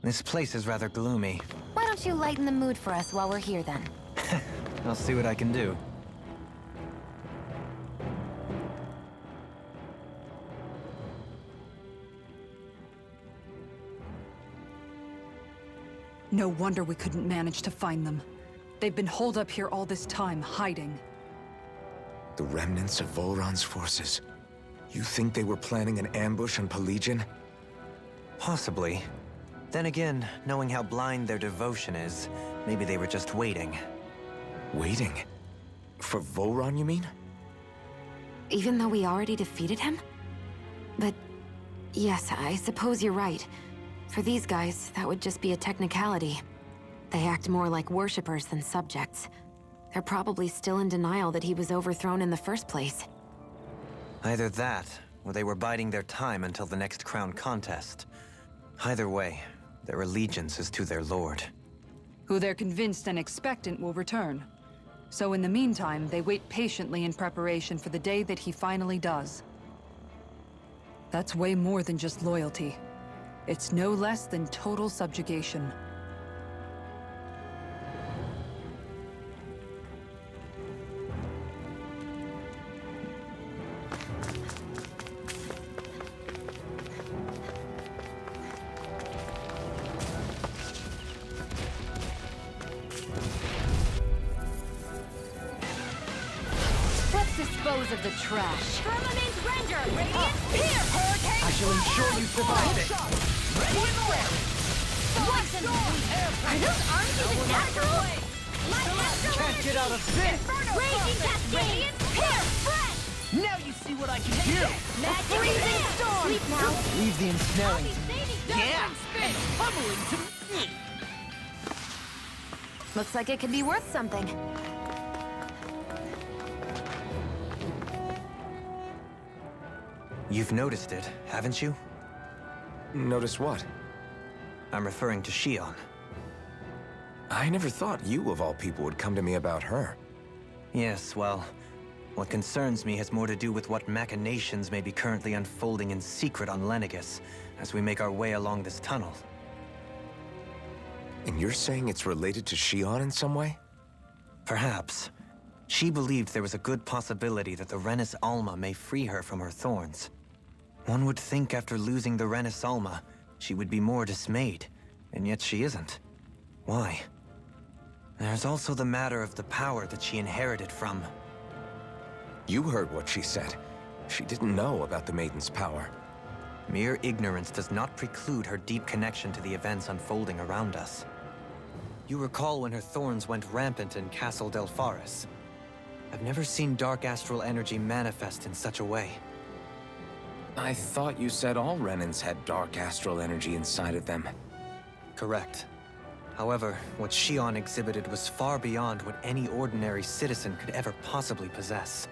This place is rather gloomy. Why don't you lighten the mood for us while we're here, then? I'll see what I can do. No wonder we couldn't manage to find them. They've been holed up here all this time, hiding. The remnants of Volron's forces. You think they were planning an ambush on Pelagian? Possibly. Then again, knowing how blind their devotion is, maybe they were just waiting. Waiting? For Volron, you mean? Even though we already defeated him? But yes, I suppose you're right. For these guys, that would just be a technicality. They act more like worshippers than subjects. They're probably still in denial that he was overthrown in the first place. Either that, or they were biding their time until the next crown contest. Either way, their allegiance is to their lord. Who they're convinced and expectant will return. So in the meantime, they wait patiently in preparation for the day that he finally does. That's way more than just loyalty. It's no less than total subjugation. Let's dispose of the trash. Firmament Render! Radiant Pierce! Hurricane! I shall ensure you survive it! Ready and ready! Poison! Are those arms even natural? My natural Can't get out of this! Raging Cascade! Radiant Pierce! Fresh! Now you see what I can do! Magic Freezing Storm! Sleep now. Leave the ensnaring. Yeah! It's humbling to me! Looks like it could be worth something. You've noticed it, haven't you? Notice what? I'm referring to Shion. I never thought you, of all people, would come to me about her. Yes, well, what concerns me has more to do with what machinations may be currently unfolding in secret on Lenegis as we make our way along this tunnel. And you're saying it's related to Shion in some way? Perhaps. She believed there was a good possibility that the Renis Alma may free her from her thorns. One would think after losing the Renis Alma, she would be more dismayed, and yet she isn't. Why? There's also the matter of the power that she inherited from... You heard what she said. She didn't know about the Maiden's power. Mere ignorance does not preclude her deep connection to the events unfolding around us. You recall when her thorns went rampant in Castle Del Faris. I've never seen dark astral energy manifest in such a way. I thought you said all Renans had dark astral energy inside of them. Correct. However, what Shion exhibited was far beyond what any ordinary citizen could ever possibly possess.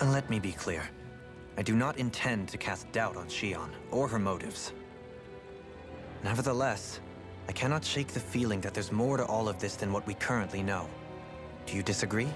And let me be clear. I do not intend to cast doubt on Shion or her motives. Nevertheless, I cannot shake the feeling that there's more to all of this than what we currently know. Do you disagree?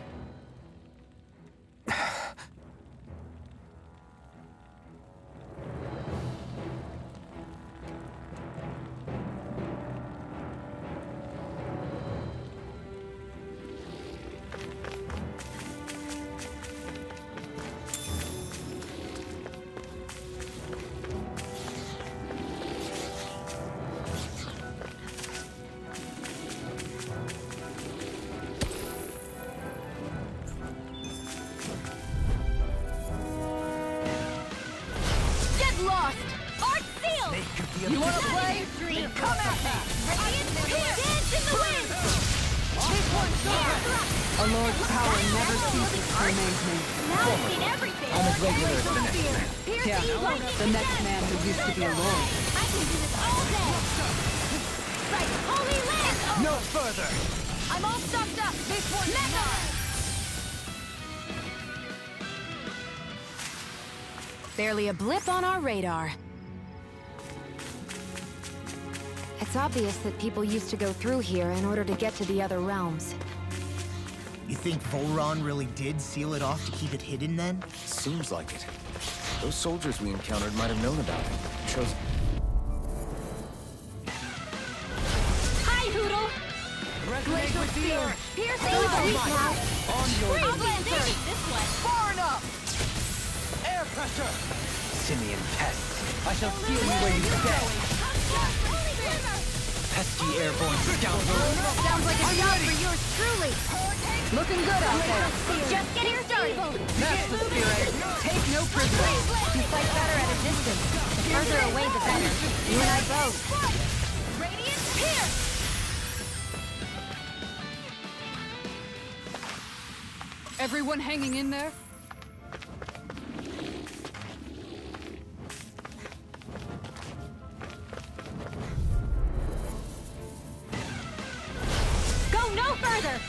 Lost! Art sealed! You wanna play? Then come at me! Radiant Pierce! Dance in the wind! This one's yours! A lord's power never ceases to amaze me. Now I've seen everything! I'm as regular as the next man. Yeah, the next man who used to be a lord. I can do this all day! Like Holy Land! No further! I'm all stocked up! This one's mine! Barely a blip on our radar. It's obvious that people used to go through here in order to get to the other realms. You think Volron really did seal it off to keep it hidden then? Seems like it. Those soldiers we encountered might have known about it. Chose... Glacial Spear! Pierce the evil! On your Freeze Blazer! This one! Far enough! Air pressure! Simian pests. I shall feel you where you stand. Holy Glimmer! Pesky airborne scoundrel. Sounds like a job for yours truly! Looking good out there. Just getting started! That's the spirit. Take no prisoners. You fight better at a distance. The further away, the better. You and I both. Radiant Pierce! Everyone hanging in there? Go no further!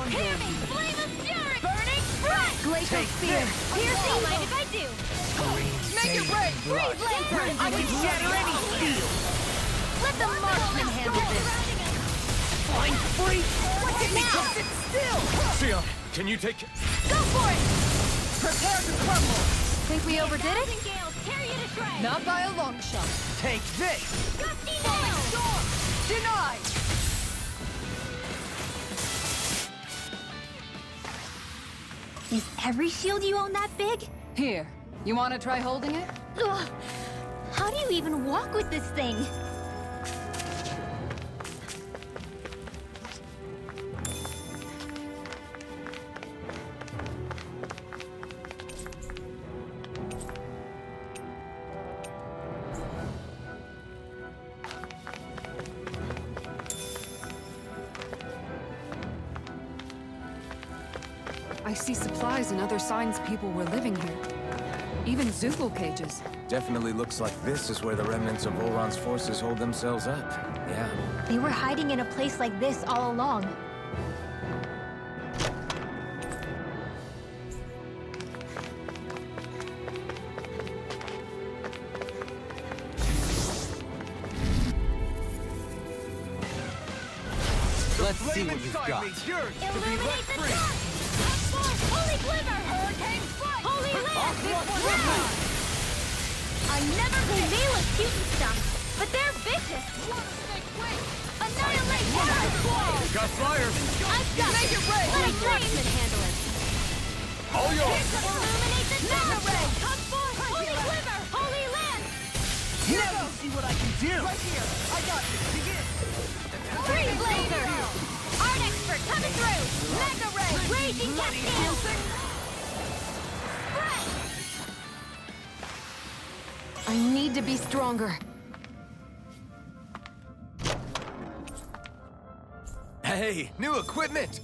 Hear me! Flame of Fury! Burning Breath! Glacial Spear! Pierce evil! Mind if I do? Make it rain! Freeze Blazer! I can shatter any steel! Let the marksman handle this! Flying free! What's it now? Sit still! Sion, can you take... Go for it! Prepare to crumble! Think we overdid it? Gales, tear you to shreds! Not by a long shot. Take this! Gusty nails! Denied! Is every shield you own that big? Here, you want to try holding it? Ugh. How do you even walk with this thing? I see supplies and other signs people were living here. Even Zoogle cages. Definitely looks like this is where the remnants of Volron's forces hold themselves up. Yeah. They were hiding in a place like this all along. Let's see what you've got. Illuminate the dark! Holy Glimmer! Hurricane Strike! Holy Land! I never been nail a cute and stuff, but they're vicious! Annihilate Wall! Got fire! I've got Make it rain! Let a marksman handle it! All yours! Illuminate the dark! Come forth! Holy Glimmer! Holy Land! Now you see what I can do! Right here! I got this! Begin! Freeze Blazer! Art Expert coming through! Mega Ray! Raging Cascade! I need to be stronger. Hey, new equipment!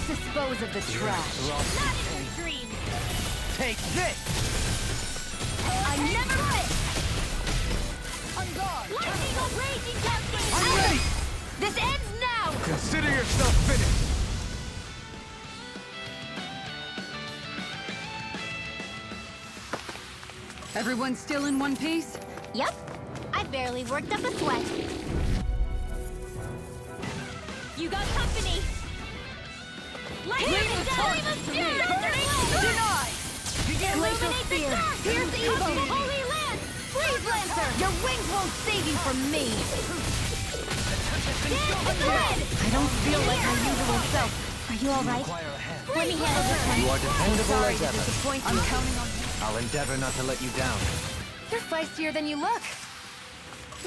Dispose of the trash. Not in your dreams! Take this! I never miss! On guard! Lightning of Raging Cascade! I'm ready! This ends now! Consider yourself finished! Everyone still in one piece? Yep. I barely worked up a sweat. You got company! Lightning of Denied! Illuminate the dark! Pierce evil! Holy Land! Freeze Lancer! Your wings won't save you from me! I don't feel like my usual self. Are you alright? Require a hand. Let me handle this one. You are dependable Sorry as to ever. disappoint you. I'm counting on you. I'll endeavor not to let you down. You're feistier than you look.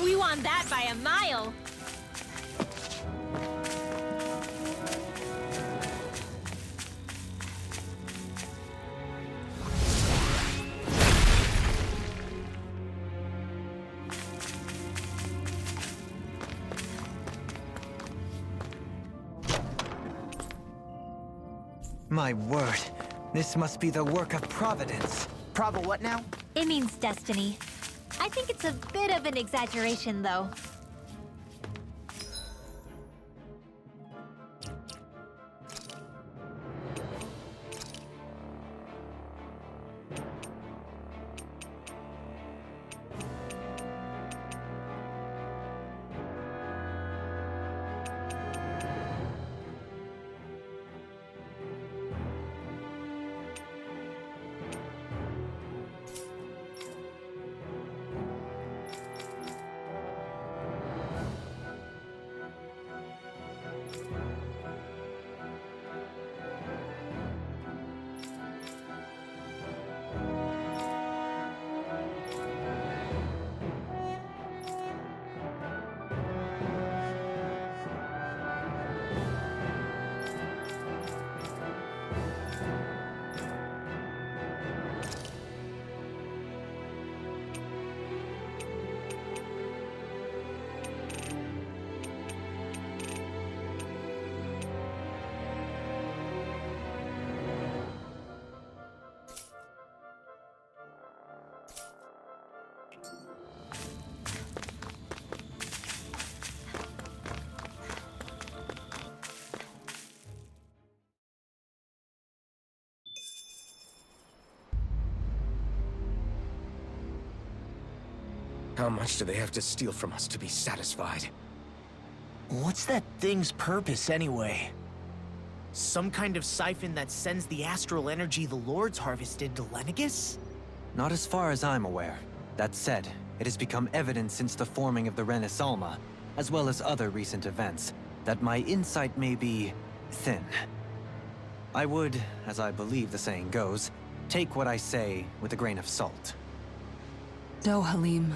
We won that by a mile. My word, this must be the work of Providence. Prova what now? It means destiny. I think it's a bit of an exaggeration, though. How much do they have to steal from us to be satisfied? What's that thing's purpose, anyway? Some kind of siphon that sends the astral energy the Lords harvested to Lenegus? Not as far as I'm aware. That said, it has become evident since the forming of the Renis Alma, as well as other recent events, that my insight may be thin. I would, as I believe the saying goes, take what I say with a grain of salt. Halim.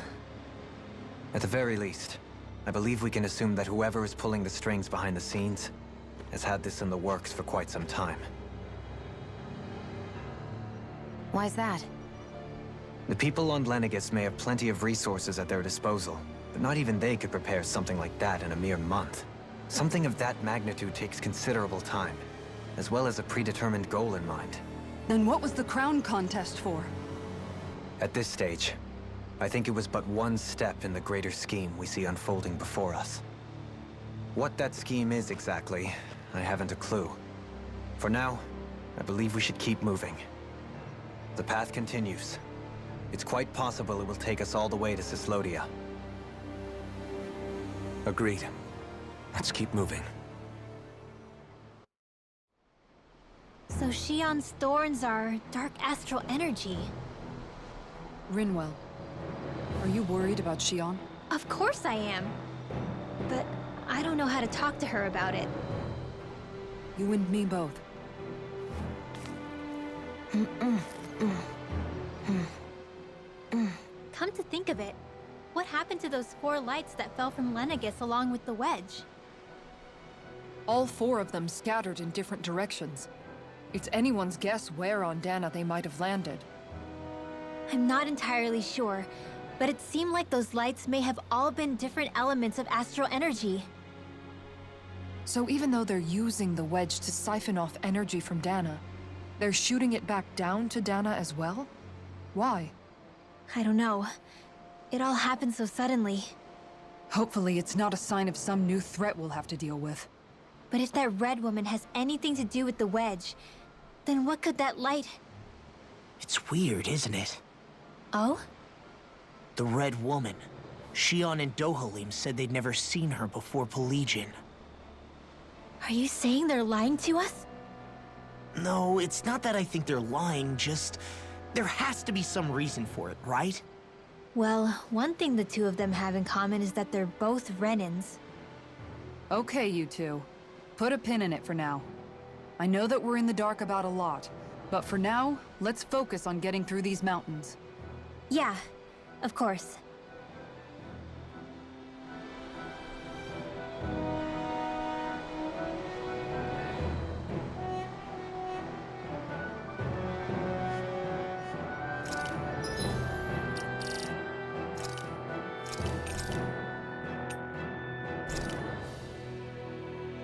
At the very least, I believe we can assume that whoever is pulling the strings behind the scenes has had this in the works for quite some time. Why's that? The people on Lenegus may have plenty of resources at their disposal, but not even they could prepare something like that in a mere month. Something of that magnitude takes considerable time, as well as a predetermined goal in mind. Then what was the crown contest for? At this stage, I think it was but one step in the greater scheme we see unfolding before us. What that scheme is exactly, I haven't a clue. For now, I believe we should keep moving. The path continues. It's quite possible it will take us all the way to Cislodia. Agreed. Let's keep moving. So Shion's thorns are dark astral energy. Rinwell. Are you worried about Shion? Of course I am. But I don't know how to talk to her about it. You and me both. Come to think of it, what happened to those 4 lights that fell from Lenegus along with the wedge? All 4 of them scattered in different directions. It's anyone's guess where on Dana they might have landed. I'm not entirely sure, but it seemed like those lights may have all been different elements of astral energy. So even though they're using the wedge to siphon off energy from Dana, they're shooting it back down to Dana as well? Why? I don't know. It all happened so suddenly. Hopefully it's not a sign of some new threat we'll have to deal with. But if that red woman has anything to do with the wedge, then what could that light... It's weird, isn't it? Oh? The Red Woman. Shion and Dohalim said they'd never seen her before Pelegion. Are you saying they're lying to us? No, it's not that I think they're lying, just... There has to be some reason for it, right? Well, one thing the two of them have in common is that they're both Renans. Okay, you two. Put a pin in it for now. I know that we're in the dark about a lot, but for now, let's focus on getting through these mountains. Yeah, of course.